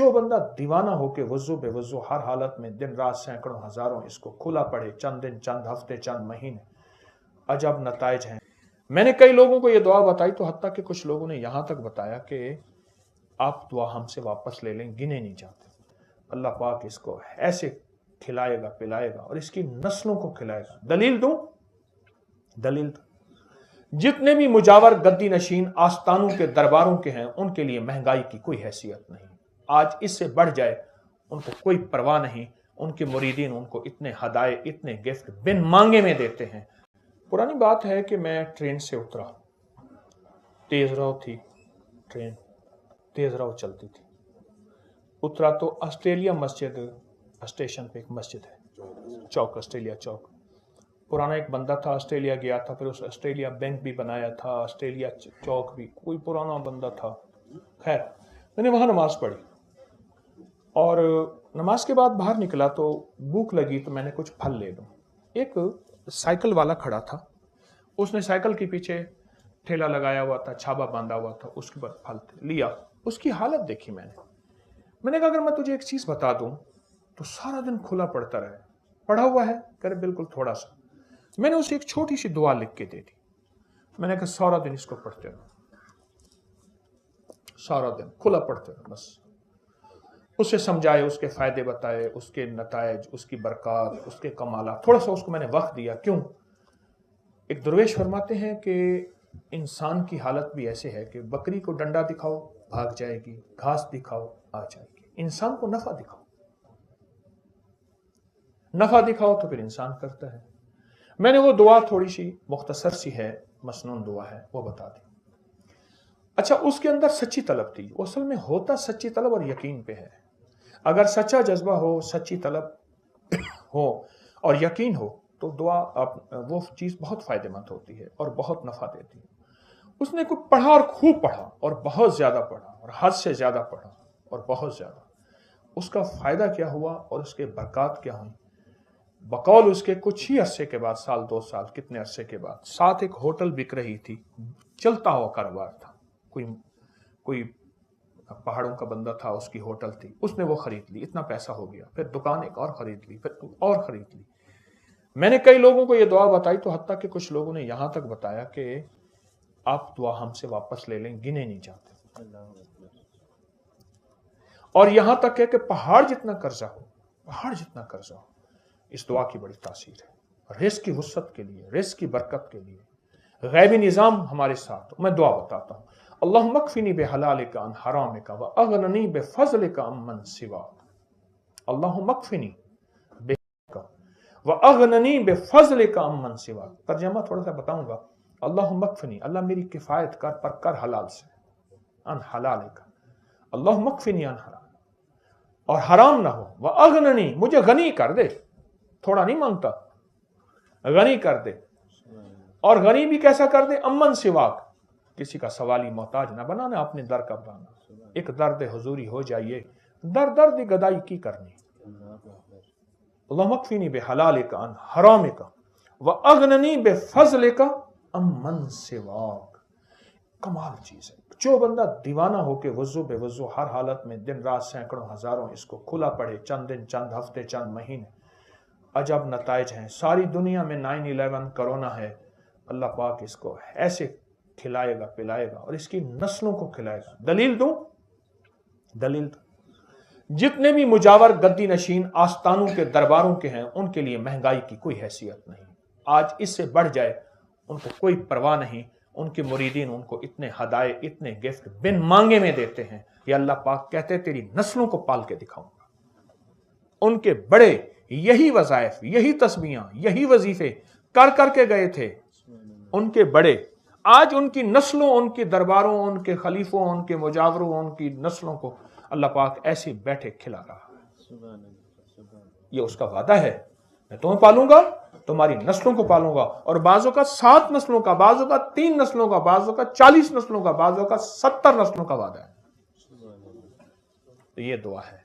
जो बंदा दीवाना होके वजू बेवजू हर हालत में दिन रात सैकड़ों हजारों इसको खुला पढ़े, चंद दिन, चंद हफ्ते, चंद महीने, अजब नताइज हैं। मैंने कई लोगों को ये दुआ बताई तो हत्ता कि कुछ लोगों ने यहां तक बताया कि आप दुआ हमसे वापस ले लें, गिने नहीं जाते। अल्लाह पाक इसको ऐसे खिलाएगा पिलाएगा और इसकी नस्लों को खिलाएगा। दलील दूं? दलील दूं? जितने भी मुजावर गद्दी नशीन आस्तानों के दरबारों के हैं उनके लिए महंगाई की कोई हैसियत नहीं। आज इससे बढ़ जाए उनको कोई परवाह नहीं। उनके मुरीदीन उनको इतने हदाये, इतने गिफ्ट बिन मांगे में देते हैं। पुरानी बात है कि मैं ट्रेन से उतरा, तेज रहो थी ट्रेन, तेज रहो चलती थी। उतरा तो ऑस्ट्रेलिया मस्जिद स्टेशन पे एक मस्जिद है, चौक, ऑस्ट्रेलिया चौक। पुराना एक बंदा था, ऑस्ट्रेलिया गया था, फिर उस ऑस्ट्रेलिया बैंक भी बनाया था, ऑस्ट्रेलिया चौक भी, कोई पुराना बंदा था। खैर मैंने वहाँ नमाज पढ़ी और नमाज के बाद बाहर निकला तो भूख लगी तो मैंने कुछ फल ले लूं। एक साइकिल वाला खड़ा था, उसने साइकिल के पीछे ठेला लगाया हुआ था, छाबा बांधा हुआ था, उसके बाद फल लिया। उसकी हालत देखी मैंने कहा अगर मैं तुझे एक चीज बता दूं तो सारा दिन खुला पड़ता रहे, पढ़ा हुआ है? करे बिल्कुल थोड़ा सा। मैंने उसे एक छोटी सी दुआ लिख के दे दी। मैंने कहा सारा दिन इसको पढ़ते रहो, सारा दिन खुला पढ़ते रहो बस। उसे समझाए, उसके फायदे बताए, उसके नतायज, उसकी बरकत, उसके कमाला, थोड़ा सा उसको मैंने वक्त दिया। क्यों? एक दरवेश फरमाते हैं कि इंसान की हालत भी ऐसे है कि बकरी को डंडा दिखाओ भाग जाएगी, घास दिखाओ आ जाएगी। इंसान को नफा दिखाओ, नफा दिखाओ तो फिर इंसान करता है। मैंने वो दुआ थोड़ी सी मुख्तसर सी है, मसनून दुआ है, वो बता दी। अच्छा, उसके अंदर सच्ची तलब थी। वो असल में होता सच्ची तलब और यकीन पे है। अगर सच्चा जज्बा हो, सच्ची तलब हो और यकीन हो तो दुआ वो चीज बहुत फायदेमंद होती है और बहुत नफा देती है। उसने कुछ पढ़ा और खूब पढ़ा और बहुत ज्यादा पढ़ा और हद से ज्यादा पढ़ा और बहुत ज्यादा। उसका फायदा क्या हुआ और उसके बरकत क्या हुई? बकौल उसके कुछ ही अरसे के बाद, साल 2 साल, कितने अरसे के बाद, साथ एक होटल बिक रही थी, चलता हुआ कारोबार था। कोई पहाड़ों का बंदा था, उसकी होटल थी, उसने वो खरीद ली, इतना पैसा हो गया। फिर दुकान एक और खरीद ली, फिर और खरीद ली। मैंने कई लोगों को ये दुआ बताई तो हत्ता कि कुछ लोगों ने यहां तक बताया कि आप दुआ हमसे वापस ले लें, गिने नहीं जाते। और यहां तक है कि पहाड़ जितना कर्जा हो, पहाड़ जितना कर्जा हो, इस दुआ की बड़ी तासीर है। रिस्क की वुसअत के लिए, रिस्क की बरकत के लिए, गैबी निजाम हमारे साथ। मैं दुआ बताता हूं। अल्लाहुम्मा अक्फिनी बिहलालिका अन हरामिका व अगननी बिफज़लिका अम्मन सिवाक। अल्लाहुम्मा अक्फिनी बिहलालिका व अगननी बिफज़लिका अम्मन सिवाक। तर्जुमा थोड़ा सा बताऊंगा। अल्लाहुम्मा अक्फिनी, अल्लाह मेरी किफायत कर, पर कर हलाल से, अन हलालिका। अल्लाहुम्मा अक्फिनी अन हराम, और हराम ना हो। व अगननी, मुझे गनी कर दे, थोड़ा नहीं मांगता, गनी कर दे। और गनी भी कैसा कर दे? अम्मन सिवाक, किसी का सवाली मोहताज ना बनाना, अपने दर का बनाना। एक दर्द हुजूरी हो जाइए, दर दर्द गदाई की करनी। अल्लाहुम्मा अक्फिनी बिहलालिका अन हरामिका व अगननी बिफज़लिका अम्मन सिवाक। कमाल चीज है। जो बंदा दीवाना होके वजू बेवजू हर हालत में दिन रात सैकड़ों हजारों इसको खुला पढ़े, चंद दिन, चंद हफ्ते, चंद महीने, अजब नताइज हैं। सारी दुनिया में 9/11 कोरोना है, अल्लाह पाक इसको ऐसे खिलाएगा पिलाएगा और इसकी नस्लों को खिलाएगा। दलील दूं? दलील दूं? जितने भी मुजावर गद्दी नशीन आस्तानों के दरबारों के हैं उनके लिए महंगाई की कोई हैसियत नहीं। आज इससे बढ़ जाए उनको कोई परवाह नहीं। उनके मुरीदीन उनको इतने हदाये, इतने गिफ्ट बिन मांगे में देते हैं। ये अल्लाह पाक कहते तेरी नस्लों को पाल के दिखाऊंगा। उनके बड़े यही वज़ाइफ, यही तस्बीहां, यही वजीफे कर करके गए थे उनके बड़े। आज उनकी नस्लों, उनके दरबारों, उनके खलीफों, उनके मुजावरों, उनकी नस्लों को अल्लाह पाक ऐसे बैठे खिला रहा है। ये उसका वादा है, मैं तुम्हें पालूंगा, तुम्हारी नस्लों को पालूंगा। और बाजों का 7 नस्लों का, बाजों का 3 नस्लों का, बाजों का 40 नस्लों का, बाजों का 70 नस्लों का वादा है। तो ये दुआ है।